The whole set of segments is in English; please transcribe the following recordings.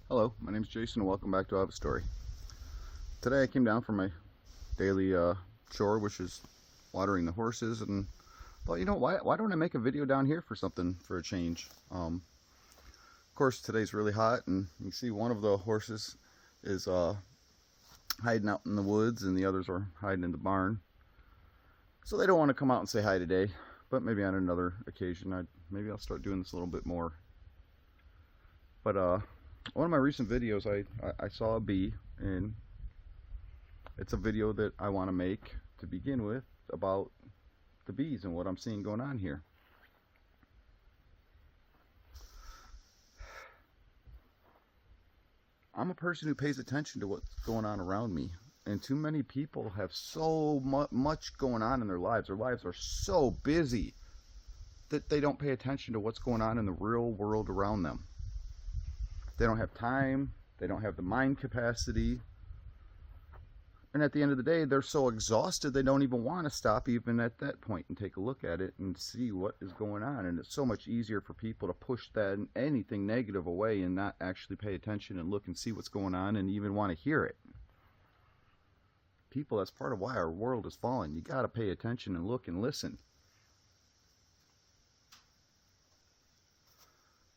Hello, my name is Jason and welcome back to I Have a Story. Today I came down from my daily chore, which is watering the horses, and thought, why don't I make a video down here for something for a change? Of course, today's really hot, and you can see one of the horses is hiding out in the woods, and the others are hiding in the barn. So they don't want to come out and say hi today, but maybe on another occasion, maybe I'll start doing this a little bit more. But one of my recent videos, I saw a bee, and it's a video that I want to make to begin with about the bees and what I'm seeing going on here. I'm a person who pays attention to what's going on around me, and too many people have so much going on in their lives. Their lives are so busy that they don't pay attention to what's going on in the real world around them. They don't have time, they don't have the mind capacity, and at the end of the day, they're so exhausted they don't even want to stop even at that point and take a look at it and see what is going on. And it's so much easier for people to push that anything negative away and not actually pay attention and look and see what's going on and even want to hear it. People, that's part of why our world is falling. You got to pay attention and look and listen.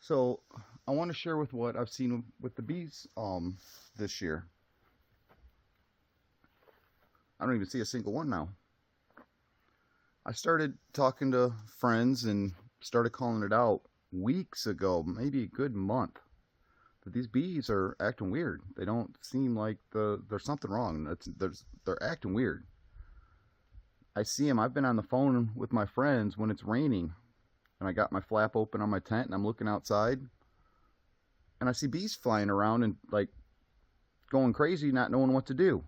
So I want to share with what I've seen with the bees this year. I don't even see a single one now. I started talking to friends and started calling it out weeks ago, maybe a good month, that these bees are acting weird. They don't seem like there's something wrong. They're acting weird. I see them. I've been on the phone with my friends when it's raining, and I got my flap open on my tent and I'm looking outside, and I see bees flying around and like going crazy, not knowing what to do.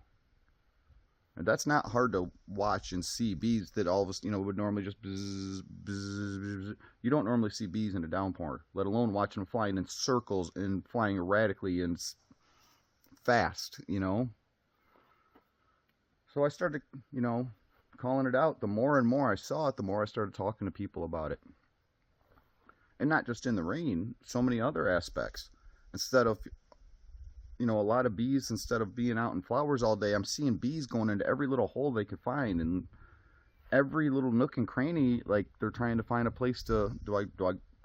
And that's not hard to watch and see. Bees that all of us, would normally just buzz, buzz, buzz. You don't normally see bees in a downpour, let alone watching them flying in circles and flying erratically and fast, So I started, calling it out. The more and more I saw it, the more I started talking to people about it. And not just in the rain, so many other aspects. Instead of, a lot of bees, instead of being out in flowers all day, I'm seeing bees going into every little hole they could find and every little nook and cranny. Like they're trying to find a place to, do I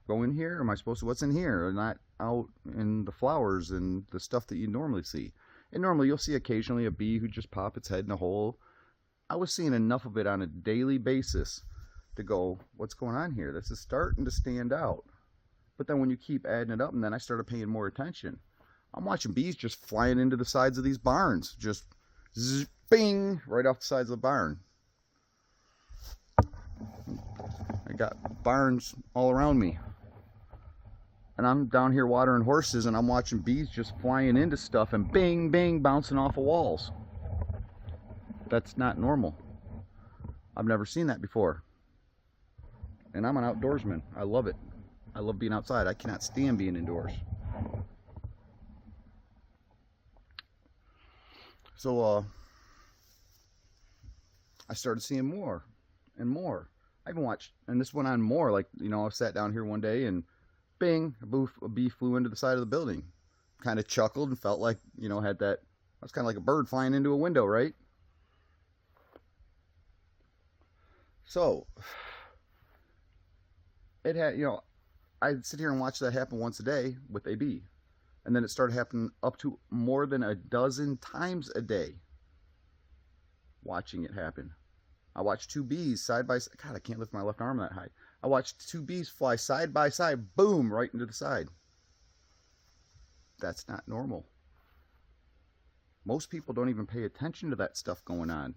go in here? Am I supposed to, what's in here? Or not out in the flowers and the stuff that you normally see. And normally you'll see occasionally a bee who just pop its head in a hole. I was seeing enough of it on a daily basis to go, what's going on here? This is starting to stand out. But then when you keep adding it up, and then I started paying more attention, I'm watching bees just flying into the sides of these barns, just zzz, bing, right off the sides of the barn. I got barns all around me, and I'm down here watering horses, and I'm watching bees just flying into stuff and bing, bing, bouncing off of walls. That's not normal. I've never seen that before. And I'm an outdoorsman. I love it. I love being outside. I cannot stand being indoors. So I started seeing more and more. I even watched, and this went on more, like, I sat down here one day and bing, a bee flew into the side of the building. Kind of chuckled and felt like, had that, I was kind of like a bird flying into a window, right? So it had, I'd sit here and watch that happen once a day with a bee. And then it started happening up to more than a dozen times a day. Watching it happen. I watched two bees side by side. God, I can't lift my left arm that high. I watched two bees fly side by side, boom, right into the side. That's not normal. Most people don't even pay attention to that stuff going on.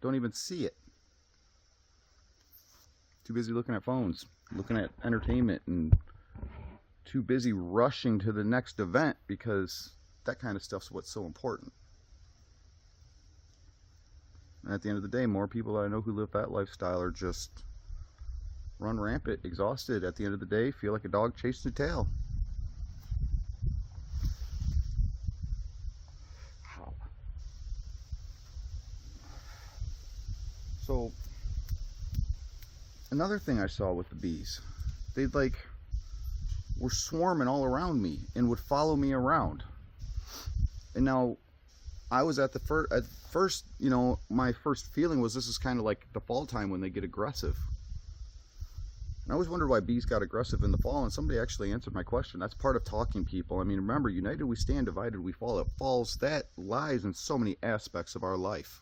Don't even see it. Too busy looking at phones, looking at entertainment, and too busy rushing to the next event, because that kind of stuff's what's so important. And at the end of the day, more people that I know who live that lifestyle are just run rampant, exhausted. At the end of the day, feel like a dog chasing a tail. So another thing I saw with the bees, they'd like were swarming all around me and would follow me around. And now I was at first, you know, my first feeling was this is kind of like the fall time when they get aggressive. And I always wondered why bees got aggressive in the fall, and somebody actually answered my question. That's part of talking people. I mean, remember, united we stand, divided we fall. That lies in so many aspects of our life.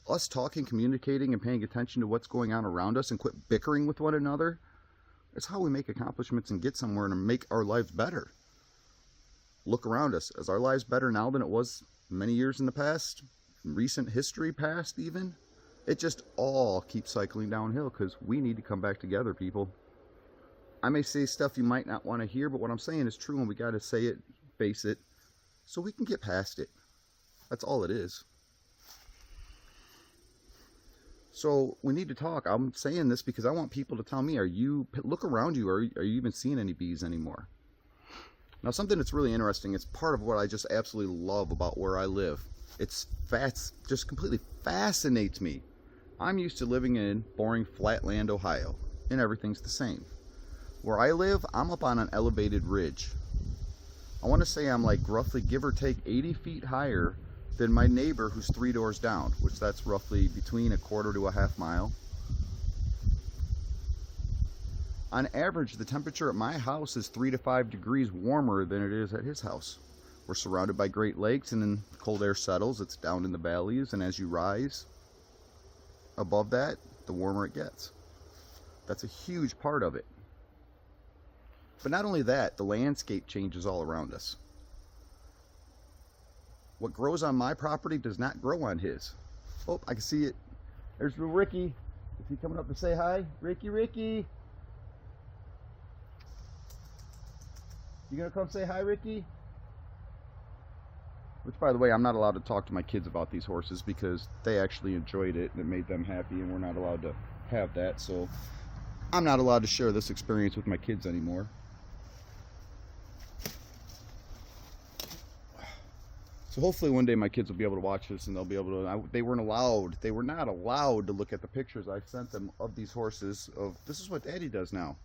Us talking, communicating, and paying attention to what's going on around us and quit bickering with one another, it's how we make accomplishments and get somewhere and make our lives better. Look around us. Is our lives better now than it was many years in the past? Recent history past even? It just all keeps cycling downhill because we need to come back together, people. I may say stuff you might not want to hear, but what I'm saying is true, and we got to say it, face it, so we can get past it. That's all it is. So we need to talk. I'm saying this because I want people to tell me, look around you, are you even seeing any bees anymore? Now, something that's really interesting, it's part of what I just absolutely love about where I live. Just completely fascinates me. I'm used to living in boring flatland Ohio, and everything's the same. Where I live, I'm up on an elevated ridge. I want to say I'm like roughly, give or take, 80 feet higher than my neighbor who's 3 doors down, which that's roughly between a quarter to a half mile. On average, the temperature at my house is 3 to 5 degrees warmer than it is at his house. We're surrounded by Great Lakes, and then cold air settles. It's down in the valleys, and as you rise above that, the warmer it gets. That's a huge part of it. But not only that, the landscape changes all around us. What grows on my property does not grow on his. Oh, I can see it. There's Ricky. Is he coming up to say hi? Ricky. You gonna come say hi, Ricky? Which, by the way, I'm not allowed to talk to my kids about these horses because they actually enjoyed it and it made them happy, and we're not allowed to have that. So I'm not allowed to share this experience with my kids anymore. So hopefully one day my kids will be able to watch this and they'll be able to, they were not allowed to look at the pictures I sent them of these horses, of this is what Daddy does now.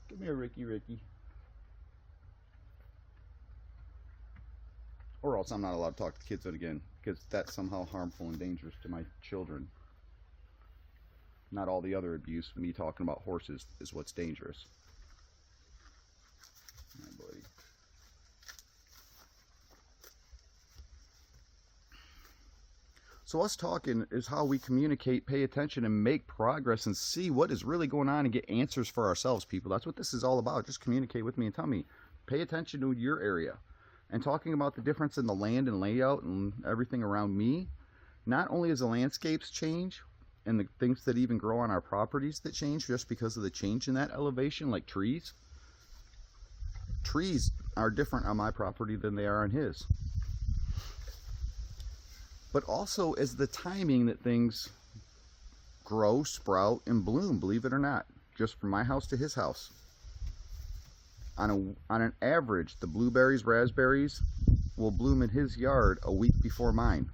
Come here, Ricky. Or else I'm not allowed to talk to the kids again, because that's somehow harmful and dangerous to my children. Not all the other abuse, me talking about horses is what's dangerous. My buddy. So us talking is how we communicate, pay attention, and make progress and see what is really going on and get answers for ourselves, people. That's what this is all about. Just communicate with me and tell me. Pay attention to your area. And talking about the difference in the land and layout and everything around me, not only does the landscapes change and the things that even grow on our properties that change just because of the change in that elevation, like trees. Trees are different on my property than they are on his. But also is the timing that things grow, sprout, and bloom, believe it or not, just from my house to his house. On an average, the blueberries, raspberries will bloom in his yard a week before mine.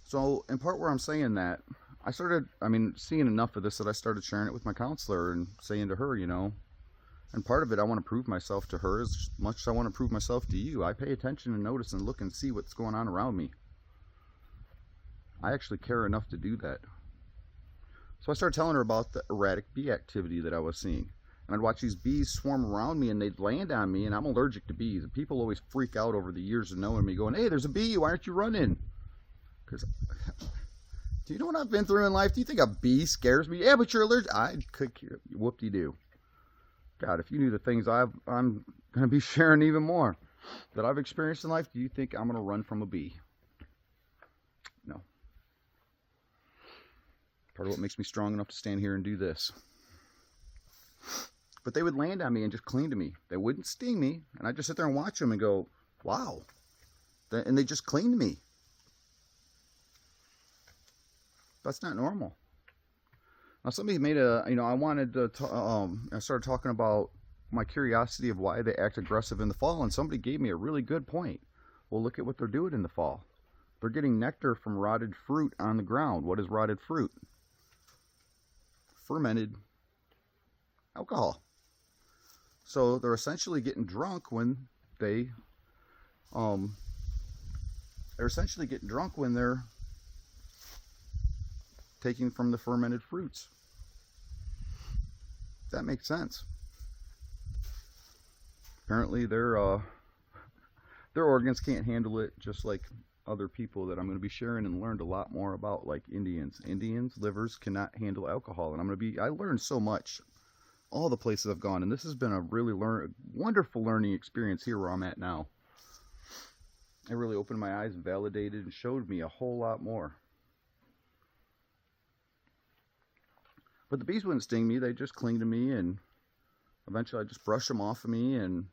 So in part where I'm saying that, I started, seeing enough of this that I started sharing it with my counselor and saying to her, and part of it, I want to prove myself to her as much as I want to prove myself to you. I pay attention and notice and look and see what's going on around me. I actually care enough to do that. So I started telling her about the erratic bee activity that I was seeing. And I'd watch these bees swarm around me and they'd land on me, and I'm allergic to bees. And people always freak out over the years of knowing me, going, hey, there's a bee, why aren't you running? Because, do you know what I've been through in life? Do you think a bee scares me? Yeah, but you're allergic. I could care. Whoop-de-doo. God, if you knew the things I'm going to be sharing even more that I've experienced in life, do you think I'm going to run from a bee? No. Part of what makes me strong enough to stand here and do this. But they would land on me and just cling to me. They wouldn't sting me, and I'd just sit there and watch them and go, wow. And they just cling to me. That's not normal. Now somebody made I started talking about my curiosity of why they act aggressive in the fall, and somebody gave me a really good point. Well, look at what they're doing in the fall. They're getting nectar from rotted fruit on the ground. What is rotted fruit? fermented alcohol. So they're essentially getting drunk when they're taking from the fermented fruits. That makes sense. Apparently their organs can't handle it, just like other people that I'm going to be sharing and learned a lot more about, like Indians. Indians' livers cannot handle alcohol, and I learned so much all the places I've gone, and this has been a really wonderful learning experience here where I'm at now. It really opened my eyes and validated and showed me a whole lot more. But the bees wouldn't sting me, they just cling to me, and eventually I'd just brush them off of me, and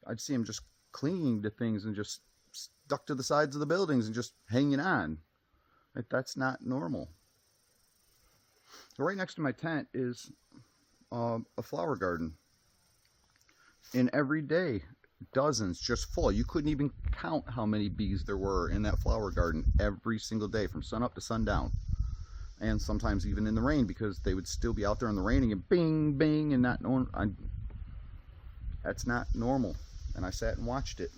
I'd see them just clinging to things and just stuck to the sides of the buildings and just hanging on. Like, that's not normal. So right next to my tent is a flower garden. And every day, dozens just full. You couldn't even count how many bees there were in that flower garden every single day from sun up to sundown. And sometimes even in the rain, because they would still be out there in the rain and bing, bing, and not knowing. That's not normal. And I sat and watched it.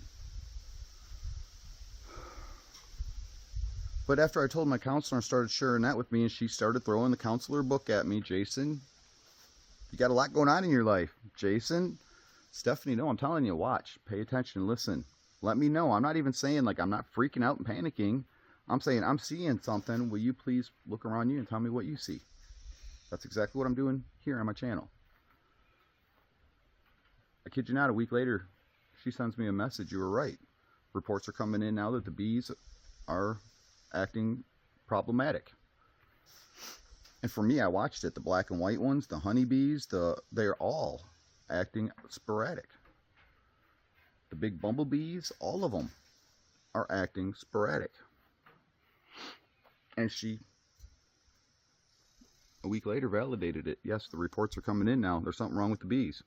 But after I told my counselor and started sharing that with me, and she started throwing the counselor book at me, Jason, you got a lot going on in your life. Jason, Stephanie, no, I'm telling you, watch, pay attention, listen. Let me know. I'm not even saying like I'm not freaking out and panicking. I'm saying I'm seeing something. Will you please look around you and tell me what you see? That's exactly what I'm doing here on my channel. I kid you not, a week later, she sends me a message. You were right. Reports are coming in now that the bees are acting problematic. And for me, I watched it. The black and white ones, the honeybees, they're all acting sporadic. The big bumblebees, all of them are acting sporadic. And she, a week later, validated it. Yes, the reports are coming in now. There's something wrong with the bees.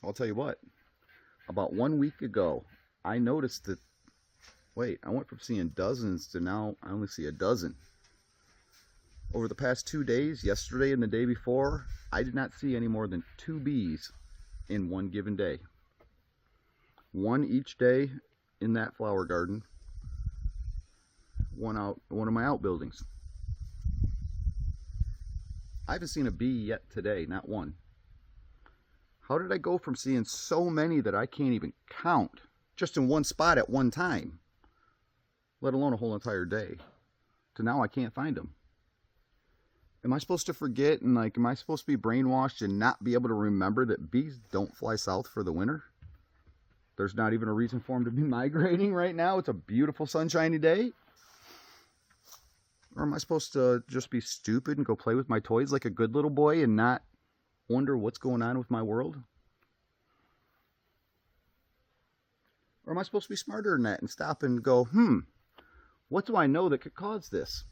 I'll tell you what. About 1 week ago, I noticed that, wait, I went from seeing dozens to now I only see a dozen. Over the past 2 days, yesterday and the day before, I did not see any more than 2 bees in one given day. One each day in that flower garden. One of my outbuildings. I haven't seen a bee yet today, not one. How did I go from seeing so many that I can't even count just in one spot at one time, let alone a whole entire day, to now I can't find them? Am I supposed to forget, and like, am I supposed to be brainwashed and not be able to remember that bees don't fly south for the winter? There's not even a reason for them to be migrating right now. It's a beautiful sunshiny day. Or am I supposed to just be stupid and go play with my toys like a good little boy and not wonder what's going on with my world? Or am I supposed to be smarter than that and stop and go, what do I know that could cause this?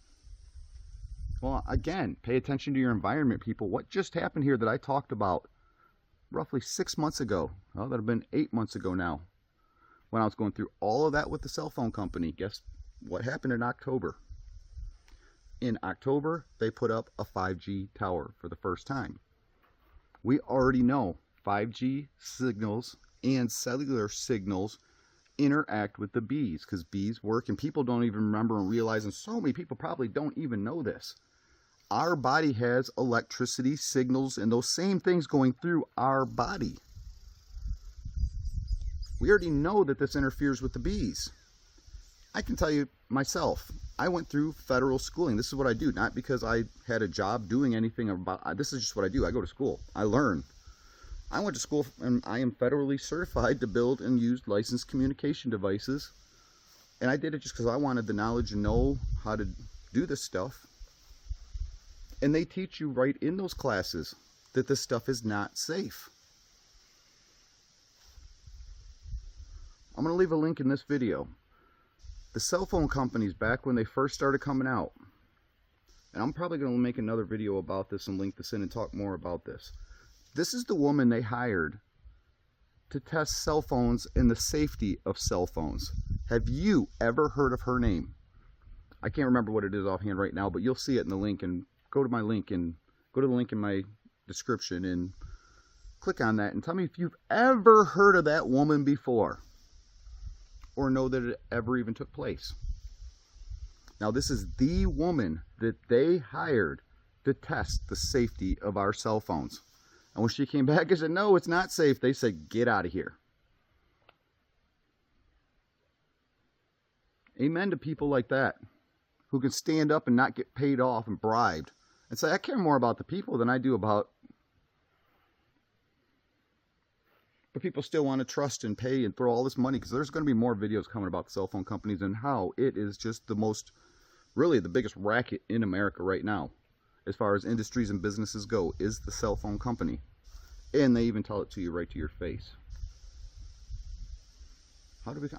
Well, again, pay attention to your environment, people. What just happened here that I talked about roughly 6 months ago? Well, that have been 8 months ago now, when I was going through all of that with the cell phone company. Guess what happened in October? In October, they put up a 5G tower for the first time. We already know 5G signals and cellular signals interact with the bees, because bees work, and people don't even remember and realize, and so many people probably don't even know this. Our body has electricity signals and those same things going through our body. We already know that this interferes with the bees. I can tell you myself, I went through federal schooling. This is what I do, not because I had a job doing anything about, this is just what I do. I go to school, I learn. I went to school and I am federally certified to build and use licensed communication devices. And I did it just because I wanted the knowledge and know how to do this stuff. And they teach you right in those classes that this stuff is not safe. I'm going to leave a link in this video. The cell phone companies, back when they first started coming out, and I'm probably going to make another video about this and link this in and talk more about this. This is the woman they hired to test cell phones and the safety of cell phones. Have you ever heard of her name? I can't remember what it is offhand right now, but you'll see it in the link, and go to my link and go to the link in my description and click on that and tell me if you've ever heard of that woman before or know that it ever even took place. Now, this is the woman that they hired to test the safety of our cell phones. And when she came back and said, no, it's not safe, they said, get out of here. Amen to people like that, who can stand up and not get paid off and bribed and say, I care more about the people than I do about. But people still want to trust and pay and throw all this money, because there's going to be more videos coming about the cell phone companies and how it is just the most, really the biggest racket in America right now, as far as industries and businesses go, is the cell phone company. And they even tell it to you right to your face. How do we...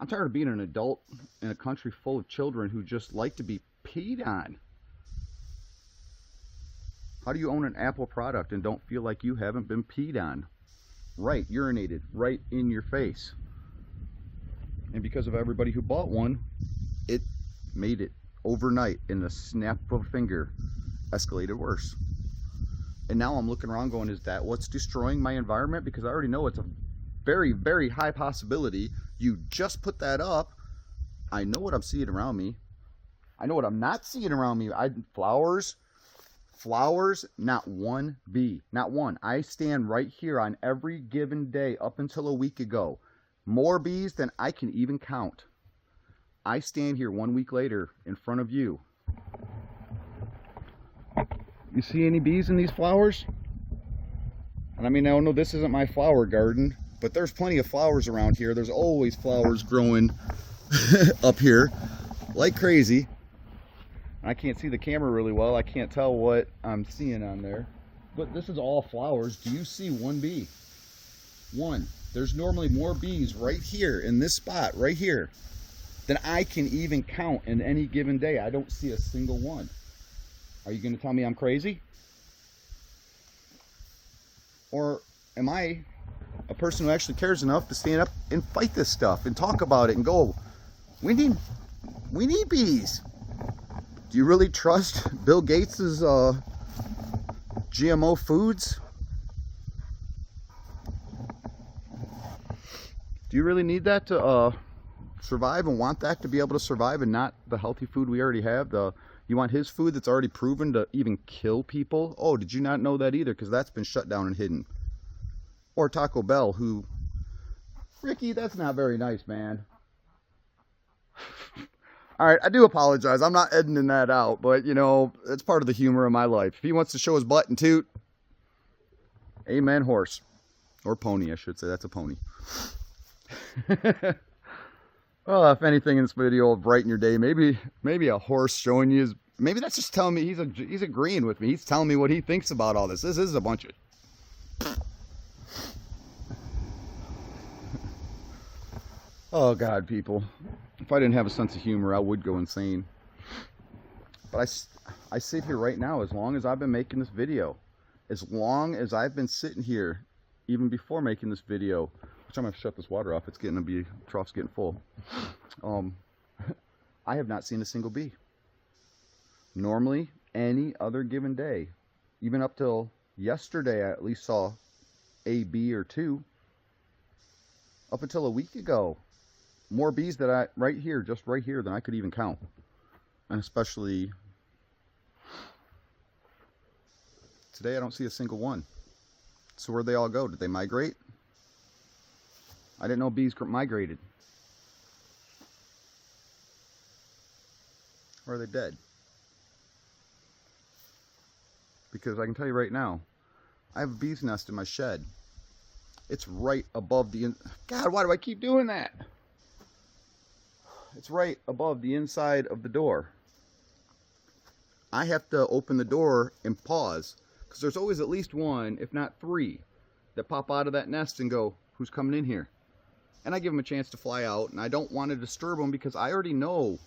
I'm tired of being an adult in a country full of children who just like to be peed on. How do you own an Apple product and don't feel like you haven't been peed on? Right, urinated right in your face. And because of everybody who bought one, it made it overnight, in the snap of a finger, escalated worse. And now I'm looking around going, is that what's destroying my environment? Because I already know it's a very, very high possibility. You just put that up. I know what I'm seeing around me. I know what I'm not seeing around me. Flowers, not one bee, not one. I stand right here on every given day up until a week ago. More bees than I can even count. I stand here 1 week later in front of you. You see any bees in these flowers? And I mean, I know this isn't my flower garden, but there's plenty of flowers around here. There's always flowers growing up here like crazy. I can't see the camera really well. I can't tell what I'm seeing on there. But this is all flowers. Do you see one bee? One. There's normally more bees right here in this spot right here than I can even count in any given day. I don't see a single one. Are you going to tell me I'm crazy? Or am I a person who actually cares enough to stand up and fight this stuff and talk about it and go, we need bees. Do you really trust Bill Gates's GMO foods? Do you really need that to survive and want that to be able to survive, and not the healthy food we already have? You want his food that's already proven to even kill people? Oh, did you not know that either? Because that's been shut down and hidden. Or Taco Bell, who... Ricky, that's not very nice, man. Alright, I do apologize. I'm not editing that out, but, you know, it's part of the humor of my life. If he wants to show his butt and toot, amen, horse. Or pony, I should say. That's a pony. Well, if anything in this video will brighten your day, maybe a horse showing you his... Maybe that's just telling me he's agreeing with me. He's telling me what he thinks about all this. This is a bunch of... Oh, God, people. If I didn't have a sense of humor, I would go insane. But I sit here right now, as long as I've been making this video. As long as I've been sitting here, even before making this video, which I'm going to shut this water off. It's getting to be, trough's getting full. I have not seen a single bee. Normally, any other given day, even up till yesterday, I at least saw a bee or two. Up until a week ago, more bees that just right here, than I could even count. And especially today, I don't see a single one. So where'd they all go? Did they migrate? I didn't know bees migrated. Or are they dead? Because I can tell you right now, I have a bee's nest in my shed. It's right above the... God, why do I keep doing that? It's right above the inside of the door. I have to open the door and pause, because there's always at least one, if not three, that pop out of that nest and go, who's coming in here? And I give them a chance to fly out, and I don't want to disturb them because I already know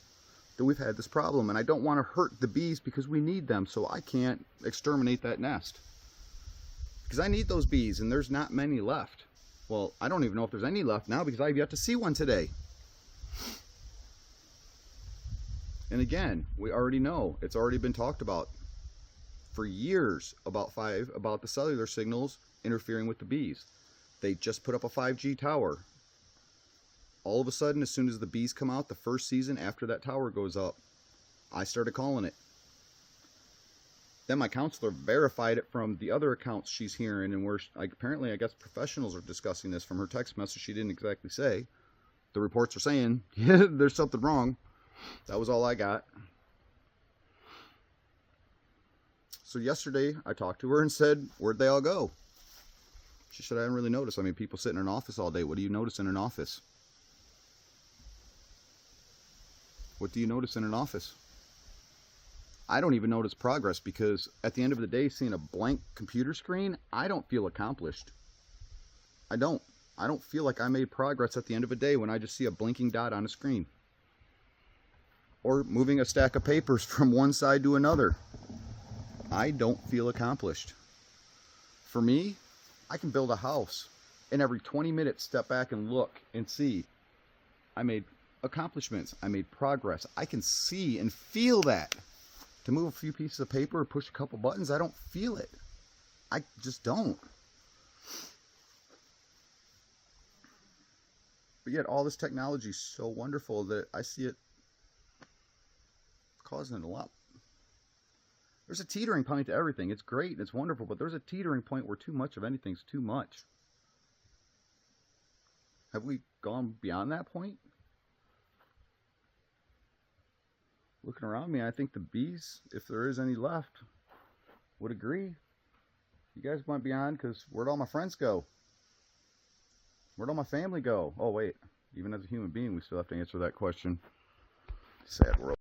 that we've had this problem, and I don't want to hurt the bees because we need them, so I can't exterminate that nest. Because I need those bees, and there's not many left. Well, I don't even know if there's any left now because I've yet to see one today. And again, we already know, it's already been talked about for years about the cellular signals interfering with the bees. They just put up a 5G tower. All of a sudden, as soon as the bees come out, the first season after that tower goes up, I started calling it. Then my counselor verified it from the other accounts she's hearing, and where apparently I guess professionals are discussing this. From her text message, she didn't exactly say. The reports are saying, yeah, there's something wrong. That was all I got. So yesterday, I talked to her and said, where'd they all go? She said, I didn't really notice. I mean, people sit in an office all day. What do you notice in an office? What do you notice in an office? I don't even notice progress, because at the end of the day, seeing a blank computer screen, I don't feel accomplished. I don't feel like I made progress at the end of a day when I just see a blinking dot on a screen. Or moving a stack of papers from one side to another. I don't feel accomplished. For me, I can build a house and every 20 minutes step back and look and see I made accomplishments, I made progress. I can see and feel that. To move a few pieces of paper or push a couple buttons, I don't feel it. I just don't. But yet all this technology is so wonderful that I see it causing a lot. There's a teetering point to everything. It's great and it's wonderful, but there's a teetering point where too much of anything's too much. Have we gone beyond that point? Looking around me, I think the bees, if there is any left, would agree. You guys went beyond, because where'd all my friends go? Where'd all my family go? Oh wait, even as a human being, we still have to answer that question. Sad world.